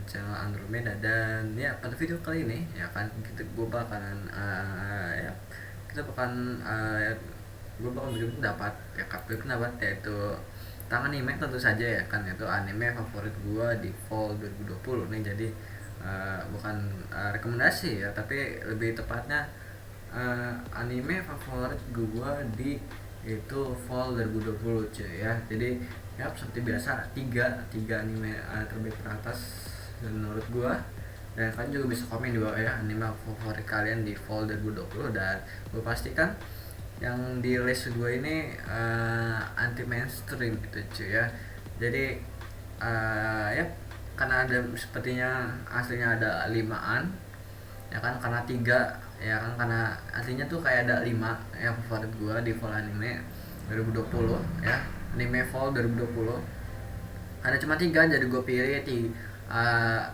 channel Andromeda. Dan ya pada video kali ini ya kan gue bakalan ya kita bakalan gue bakal bikin pendapat ya pendapat yaitu tentang anime tentu saja ya kan, itu anime favorit gue di fall 2020 nih. Jadi bukan rekomendasi ya, tapi lebih tepatnya anime favorit gue di itu fall 2020 cuy ya. Jadi ya seperti biasa tiga anime terbaik teratas menurut gua, dan kalian juga bisa komen di bawah ya anime favorit kalian di fall 2020. Dan gue pastikan yang di list gue ini anti mainstream gitu cuy ya. Jadi ya karena ada sepertinya aslinya ada limaan ya kan, karena tiga ya kan, karena aslinya tuh kayak ada 5 ya favorit gua di fall anime 2020 ya, anime fall 2020 ada cuma tiga. Jadi gue pilih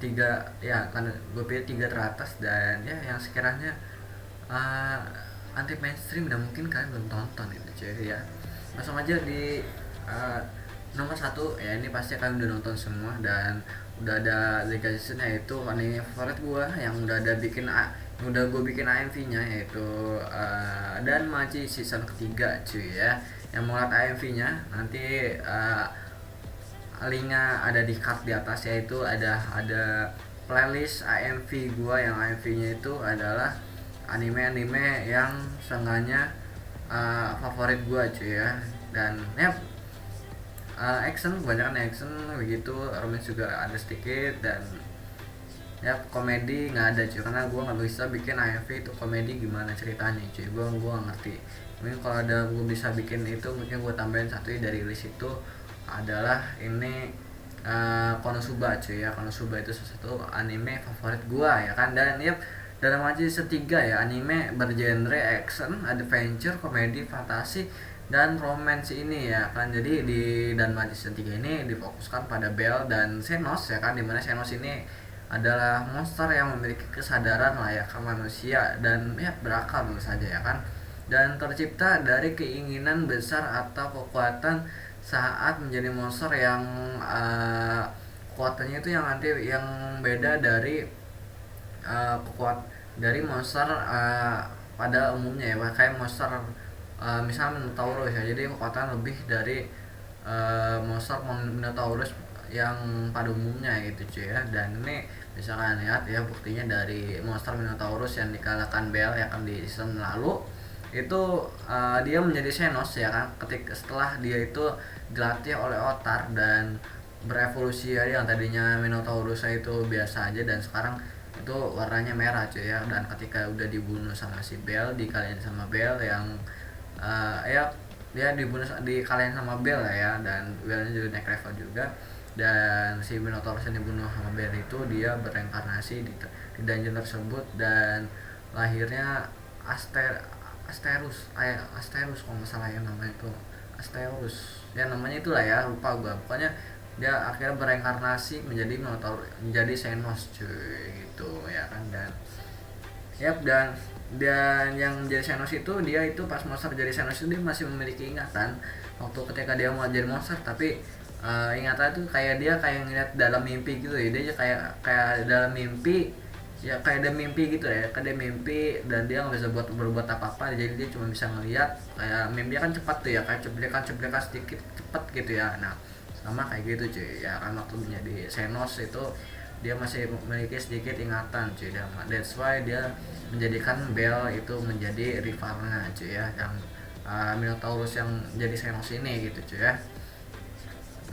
tiga ya, karena gue pilih tiga teratas dan ya yang sekiranya uh, anti mainstream dan mungkin kalian belum tonton itu cuy ya. Langsung aja di nomor satu ya, ini pasti kalian udah nonton semua dan udah ada legasinya, yaitu anime favorit gua yang udah ada bikin yang udah gue bikin AMV-nya, yaitu dan Maji season ketiga cuy ya. Yang mau lihat AMV-nya nanti linknya ada di card di atas, yaitu ada playlist AMV gua yang AMV-nya itu adalah anime-anime yang sengaja favorit gua cuy ya. Dan ya action, kebanyakan action begitu, romance juga ada sedikit, dan ya komedi nggak ada cuy, karena gue nggak bisa bikin AFV itu komedi gimana ceritanya cuy, gue nggak ngerti. Mungkin kalau ada gue bisa bikin itu, mungkin gue tambahin satu dari list itu adalah ini Konosuba cuy ya. Konosuba itu salah satu anime favorit gue ya kan. Dan ya dalam aja setiga ya, anime bergenre action, adventure, komedi, fantasi, dan romance ini ya kan. Jadi di dan Magician 3 ini difokuskan pada Belle dan Xenos ya kan, dimana Xenos ini adalah monster yang memiliki kesadaran layaknya manusia dan ya berakal tentu saja ya kan, dan tercipta dari keinginan besar atau kekuatan saat menjadi monster yang kekuatannya itu yang nanti yang beda dari dari monster pada umumnya ya, kayak monster misalnya Minotaurus ya. Jadi kekuatan lebih dari monster Minotaurus yang pada umumnya gitu cuy ya. Dan ini bisa kalian lihat ya buktinya dari monster Minotaurus yang dikalahkan Bell ya kan di season lalu itu. Dia menjadi Xenos ya kan, ketika setelah dia itu dilatih oleh Otar dan berevolusi ya, yang tadinya Minotaurus itu biasa aja dan sekarang itu warnanya merah cuy ya. Dan ketika udah dibunuh sama si Bell, dikalahin sama Bell yang ya dia dibunuh dikalahin sama Bell ya, dan Bellnya juga naik level juga. Dan si Minotaurus yang dibunuh sama Bell itu dia bereinkarnasi di dungeon tersebut, dan lahirnya Asterus kalau nggak salah ya namanya itu, Asterus ya namanya itulah ya, lupa gua. Pokoknya dia akhirnya bereinkarnasi menjadi Minotaurus, menjadi Xenos cuy gitu ya kan. Dan yap, dan yang jadi Xenos itu, dia itu pas monster jadi Xenos itu dia masih memiliki ingatan waktu ketika dia mau jadi monster, tapi ingatan itu kayak dia kayak ngeliat dalam mimpi gitu ya. Dia kayak dalam mimpi ya, kayak ada mimpi gitu ya, kayak ada mimpi dan dia nggak bisa berbuat apa-apa. Jadi dia cuma bisa ngeliat, kayak mimpi kan cepat tuh ya, kayak ceplikan sedikit cepet gitu ya. Nah sama kayak gitu cuy ya kan, waktu menjadi Xenos itu dia masih memiliki sedikit ingatan cuy, dan that's why dia menjadikan Bell itu menjadi rivalnya cuy ya, yang Minotaurus yang jadi Xenos ini gitu cuy ya.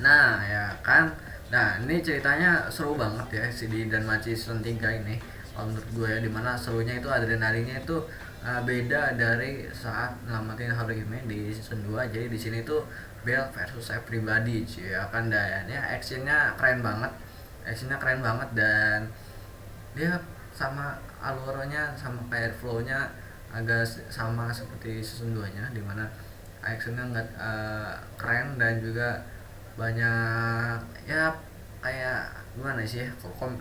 Nah ya kan, nah ini ceritanya seru banget ya si di Danmachi season 3 ini kalau menurut gue ya, dimana serunya itu adrenalinnya itu beda dari saat ngelamatin Haruhime di season 2. Jadi di sini tuh Bell versus everybody cuy ya kan, dan ya actionnya keren banget dan dia sama alurnya sama kayak flownya agak sama seperti season 2 nya, dimana actionnya nggak keren dan juga banyak ya, kayak gimana sih ya,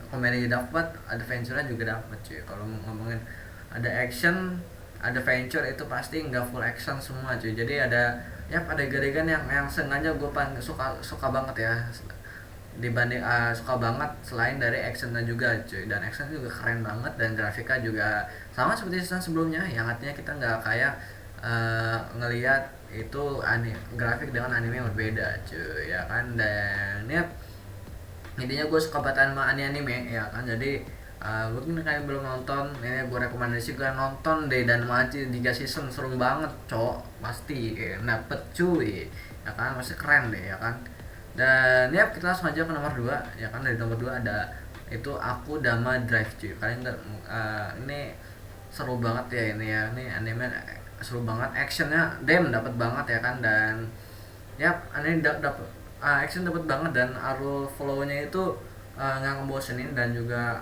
komedi dapat, adventure juga dapat cuy. Kalau ngomongin ada action, ada adventure, itu pasti nggak full action semua cuy. Jadi ada ya, ada adegan yang sengaja gue suka banget ya, dibanding suka banget selain dari actionnya juga cuy, dan action juga keren banget dan grafiknya juga sama seperti season sebelumnya yang artinya kita nggak kayak ngelihat itu grafik dengan anime yang berbeda cuy ya kan. Dan ya intinya gue suka banget sama anime ya kan. Jadi mungkin kalian belum nonton, ini gue rekomendasi gue nonton deh, dan masih 3 season seru banget cowok, pasti dapet cuy ya kan, masih keren deh ya kan. Dan ya kita langsung aja ke nomor 2 ya kan. Dari nomor 2 ada itu Aku Dama Drive cuy. Kalian nggak ini seru banget ya, ini anime seru banget, actionnya dapat banget ya kan. Dan ya aneh dapat action dapat banget, dan alur flow-nya itu nggak ngebosenin, dan juga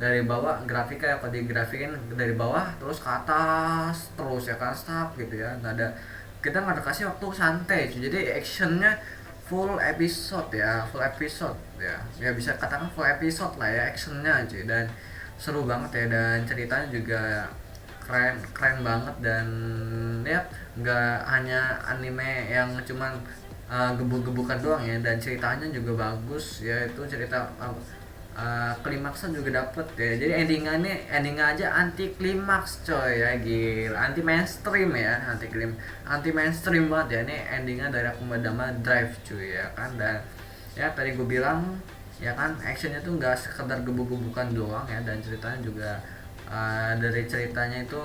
dari bawah grafiknya, kalau digrafikin dari bawah terus ke atas terus ya kan, stuck gitu ya, nggak ada, kita nggak ada kasih waktu santai cuy. Jadi actionnya full episode ya, full episode ya, ya bisa katakan full episode lah ya actionnya cuy. Dan seru banget ya, dan ceritanya juga keren keren banget. Dan ya nggak hanya anime yang cuman gebuk-gebukan doang ya, dan ceritanya juga bagus ya, itu cerita klimaksnya juga dapet ya. Jadi endingnya aja anti klimaks coy ya, gila, anti mainstream ya, anti mainstream banget ya. Ini endingnya dari Aku Dama Drive cuy ya kan. Dan ya tadi gue bilang ya kan, actionnya tuh nggak sekedar gebuk-gebukan doang ya, dan ceritanya juga dari ceritanya itu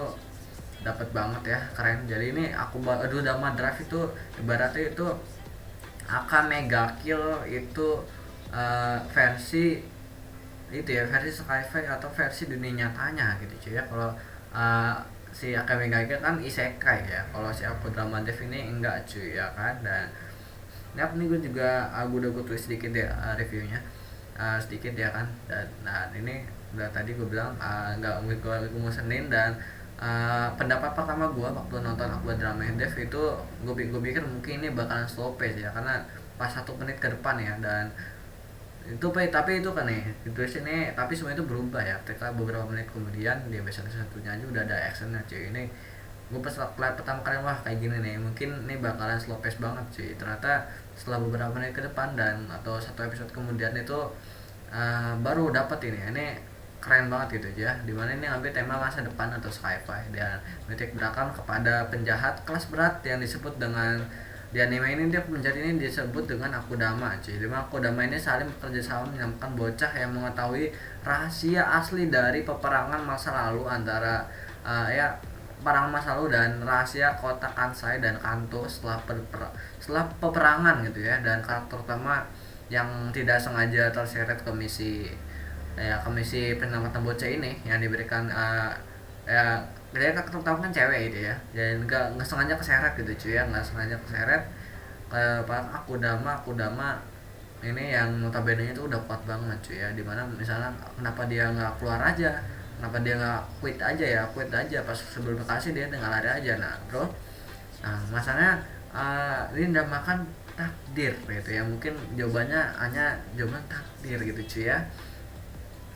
dapat banget ya, keren. Jadi ini Aduh Dama Drive itu ibaratnya itu Mega Kill itu versi itu ya, versi sci-fi atau versi dunia nyatanya gitu cuy ya. Kalau si Mega Kill kan isekai ya, kalau si Aku Drama Dev ini enggak cuy ya kan. Dan ya ini gue juga gue tulis sedikit ya reviewnya sedikit ya kan. Dan nah ini udah tadi gue bilang nggak gue ngusenin. Dan pendapat pertama gue waktu nonton Aku Drama Dev itu, gue pikir mungkin ini bakalan slow pace ya, karena pas 1 menit ke depan ya. Dan itu tapi itu kan nih itu sini, tapi semua itu berubah ya ketika beberapa menit kemudian di episode satunya aja udah ada actionnya cuy. Ini gue pas lihat pertama kali, wah kayak gini nih mungkin ini bakalan slow pace banget cuy. Ternyata setelah beberapa menit ke depan dan atau 1 episode kemudian itu baru dapat ini keren banget gitu ya, dimana ini ngambil tema masa depan atau sci-fi, dan menitik beratkan kepada penjahat kelas berat yang disebut dengan, di anime ini dia penjahat ini disebut dengan Akudama cuy. Dimana Akudama ini saling bekerja sama menyelamatkan bocah yang mengetahui rahasia asli dari peperangan masa lalu antara ya perang masa lalu dan rahasia kota Kansai dan Kanto setelah peperangan gitu ya. Dan karakter utama yang tidak sengaja terseret ke misi penyelamatan bocah ini yang diberikan ya, dia karakter utama kan cewek gitu ya, dan nggak sengaja keseret gitu cuy ya, nggak sengaja keseret ke Akudama ini yang notabene itu udah kuat banget cuy ya. Dimana misalnya kenapa dia nggak keluar aja, kenapa dia nggak quit aja pas sebelum kasih dia tinggal lari aja. Nah bro, masalahnya ini udah makan takdir gitu ya, mungkin jawabannya hanya jawaban takdir gitu cuy ya,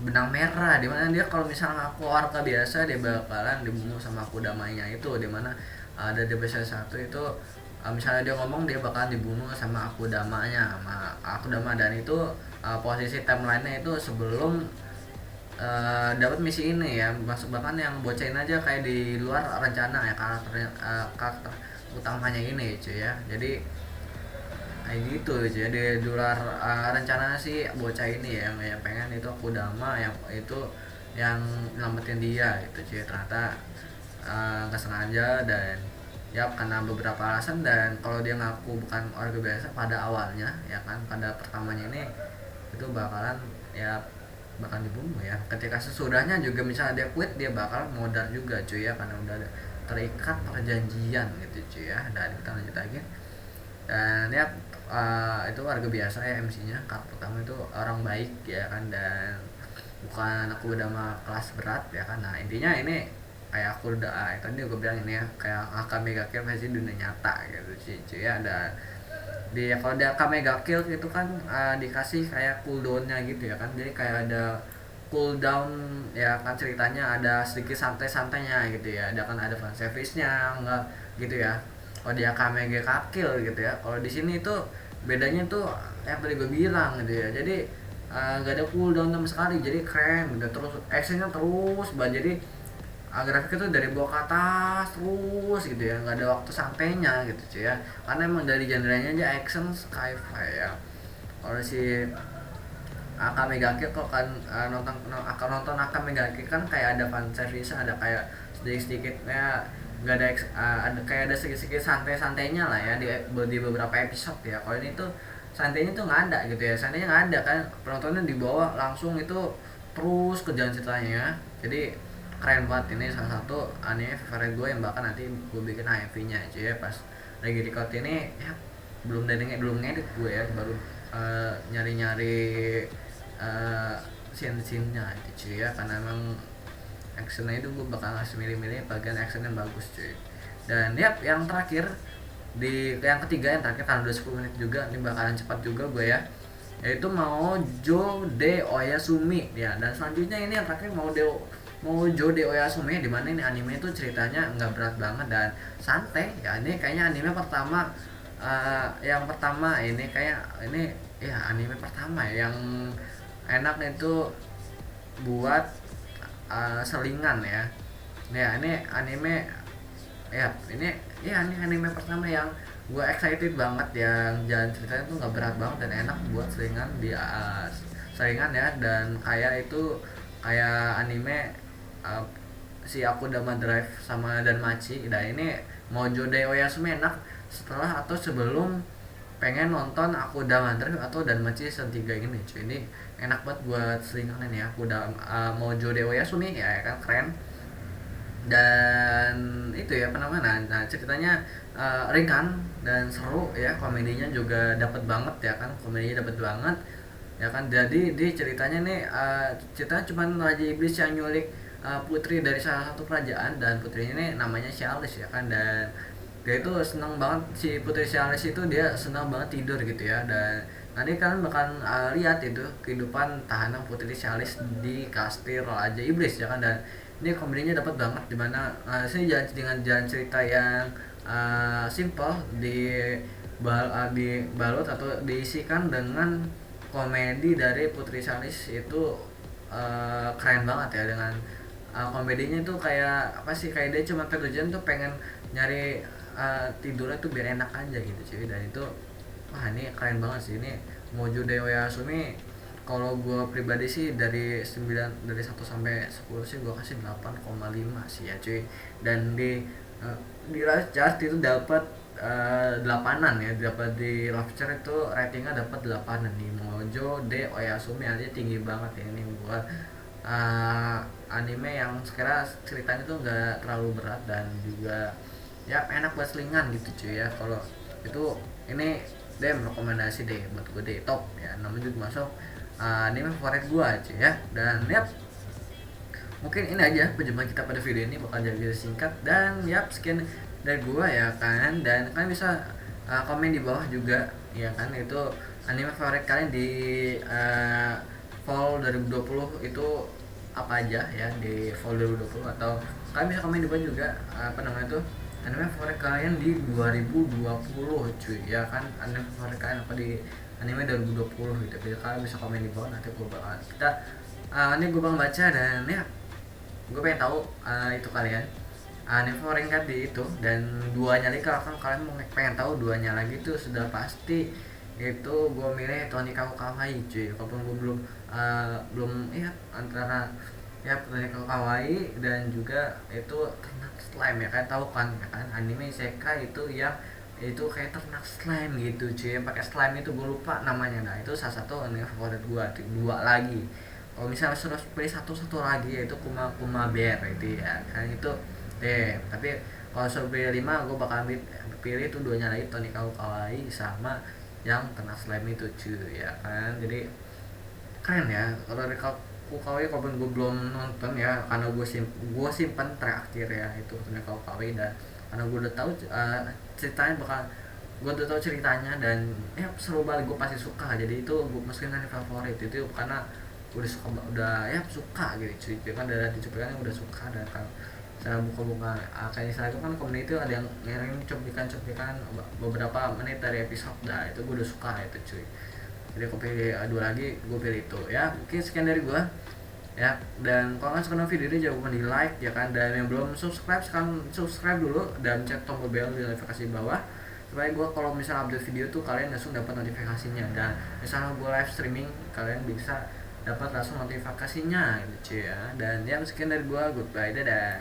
benang merah. Dimana dia kalau misalnya aku warga biasa dia bakalan dibunuh sama Akudamanya itu, dimana ada di episode 1 itu misalnya dia ngomong dia bakalan dibunuh sama Akudama. Dan itu posisi timeline-nya itu sebelum dapat misi ini ya, masuk bahkan yang bocain aja kayak di luar rencana ya karakter utamanya ini cuy ya. Jadi kayak gitu jadi di luar rencana si bocah ini ya, yang pengen itu Akudama yang itu yang nyelamatin dia itu cuy. Ternyata nggak sengaja, dan ya karena beberapa alasan. Dan kalau dia ngaku bukan warga biasa pada awalnya ya kan, pada pertamanya ini itu bakalan dibunuh ya. Ketika sesudahnya juga misalnya dia quit, dia bakal modar juga cuy ya, karena udah terikat perjanjian gitu cuy ya. Dan kita lanjut lagi. Dan ya itu warga biasa ya, MC-nya karakter pertama itu orang baik ya kan, dan bukan Aku Dama kelas berat ya kan. Nah intinya ini kayak aku udah tadi gue bilang ini ya, kayak Mega Kill versi dunia nyata gitu cuy ya. Dan kalau dia Mega Kill itu kan dikasih kayak cooldownnya gitu ya kan, jadi kayak ada cooldown ya kan, ceritanya ada sedikit santai-santainya gitu ya, ada kan ada fan service-nya enggak gitu ya. Kalau dia Mega Kill gitu ya, kalau di sini itu bedanya tuh yang tadi gue bilang gitu ya. Jadi nggak ada cooldown sama sekali, jadi keren udah, terus actionnya terus banget. Jadi grafiknya tuh dari bawah ke atas terus gitu ya, nggak ada waktu sampainya gitu cuy ya, karena emang dari genrenya aja action sci-fi ya. Kalau si Akame ga Kill, kok kan akan nonton Akame ga Kill kan kayak ada fan service, ada kayak sedikit-sedikitnya, nggak ada ada kayak ada sedikit-sedikit santai-santainya lah ya di beberapa episode ya. Kalau ini tuh santainya tuh nggak ada gitu ya, santainya nggak ada kan, penontonnya di bawah langsung itu terus ke jalan ceritanya. Jadi keren banget, ini salah satu anime favorit gue yang bahkan nanti gue bikin AFV-nya aja ya pas lagi record ini ya. Belum ngedit gue ya, baru nyari-nyari scene-scene-nya gitu cuy ya, karena emang actionnya itu gue bakal ngasih milih-milih bagian action yang bagus cuy. Dan yap, yang terakhir di yang ketiga, yang terakhir karena udah 10 menit juga, ini bakalan cepat juga gue ya, yaitu Mojo de Oyasumi ya. Dan selanjutnya ini yang terakhir Mojo de Oyasumi, di mana ini anime itu ceritanya nggak berat banget dan santai ya. Ini kayaknya anime pertama, yang pertama ini kayak ini ya anime pertama yang enaknya itu buat selingan ya. Ya ini anime ya, ini anime pertama yang gue excited banget, yang jalan ceritanya tuh nggak berat banget dan enak buat selingan di selingan ya. Dan kayak itu kayak anime uh, si Aku Dama Drive sama Danmachi. Dan ini Mojo de Oyasumi enak setelah atau sebelum pengen nonton Aku Dama Drive atau Danmachi season 3 ini cuy. Ini enak banget buat selingan ya. Aku udah Mojo de Oyasumi ya kan, keren. Dan itu ya apa namanya, nah ceritanya ringan dan seru ya, komedinya juga dapat banget ya kan, komedinya dapat banget ya kan. Jadi di ceritanya nih ceritanya cuman Raja Iblis yang nyulik putri dari salah satu kerajaan, dan putrinya ini namanya Cialis ya kan. Dan dia itu senang banget, si putri Cialis itu dia senang banget tidur gitu ya. Dan nanti kalian bakal lihat itu kehidupan tahanan putri Cialis di kastil Raja Iblis ya kan. Dan ini komedinya dapat banget, dimana saya dengan jalan cerita yang simple dibalut atau diisikan dengan komedi dari Putri Salis itu keren banget ya. Dengan komedinya itu kayak apa sih, kayak dia cuma tujuan tuh pengen nyari tidurnya tuh biar enak aja gitu cuy. Dan itu wah ini keren banget sih. Ini Mojo de Oyasumi kalau gue pribadi sih dari 1 sampai 10 sih gue kasih 8,5 sih ya cuy. Dan di Rajast itu dapat 8-an ya, dapat di Lobster itu ratingnya dapat 8-an nih. Mojo de Oyasumi aja tinggi banget ya ini buat anime yang sekira ceritanya tuh nggak terlalu berat dan juga ya enak buat selingan gitu cuy ya. Kalau itu ini rekomendasi deh buat gue deh, top ya, namanya juga masuk anime favorit gue aja ya. Dan ya mungkin ini aja perjumpaan kita pada video ini, bakal jadi video singkat. Dan ya sekian dari gue ya kan. Dan kalian bisa komen di bawah juga ya kan, itu anime favorit kalian di fall 2020 itu apa aja ya, di fall 2020. Atau kalian bisa komen di bawah juga apa namanya tuh anime favorit kalian di 2020 cuy ya kan. Anime favorit kalian apa di anime 2020 gitu. Jadi kalian bisa komen di bawah, nanti gue bakal ini gue bakal baca. Dan ya gue pengen tahu itu kalian anime favorit kan di itu. Dan duanya lagi, kalau kalian mau pengen tahu duanya lagi tuh sudah pasti itu gue milih Tony Kawaii cuy. Walaupun gue belum ya, antara ya Tony Kawaii dan juga itu ternak slime ya kan, tahu kan ya kan, anime isekai itu yang itu kayak ternak slime gitu cuy, yang pakai slime itu gue lupa namanya. Nah itu salah satu anime favorit gue. Dua lagi, kalau misalnya sudah pilih satu lagi yaitu Kuma Bear itu ya kan, itu tapi kalau suruh pilih 5 gue bakal pilih itu duanya lagi, Tony Kawaii sama yang kena slime itu cuy ya kan. Jadi keren ya. Kalau Kawaii walaupun gue belum nonton ya, karena gue simpan terakhir ya itu Tony Kawaii. Dan karena gue udah tahu ceritanya gue udah tahu ceritanya dan ya seru banget, gue pasti suka. Jadi itu gue masukin anime favorit itu karena udah suka, udah ya suka gitu cuy kan, dari cuplikannya udah suka. Dan kan saya buka-buka kayak Instagram kan community itu ada yang ngirim cuplikan-cuplikan beberapa menit dari episode, dah itu gue udah suka itu cuy. Jadi aku pilih dua lagi, gue pilih itu ya. Mungkin sekian dari gue ya, dan kalau kalian suka video ini jangan lupa di like ya kan, dan yang belum subscribe sekarang subscribe dulu dan cek tombol bell di notifikasi bawah supaya gue kalau misalnya update video tuh kalian langsung dapat notifikasinya, dan misalnya gue live streaming kalian bisa dapat langsung notifikasinya gitu cuy ya. Dan ya sekian dari gue, goodbye, dadah.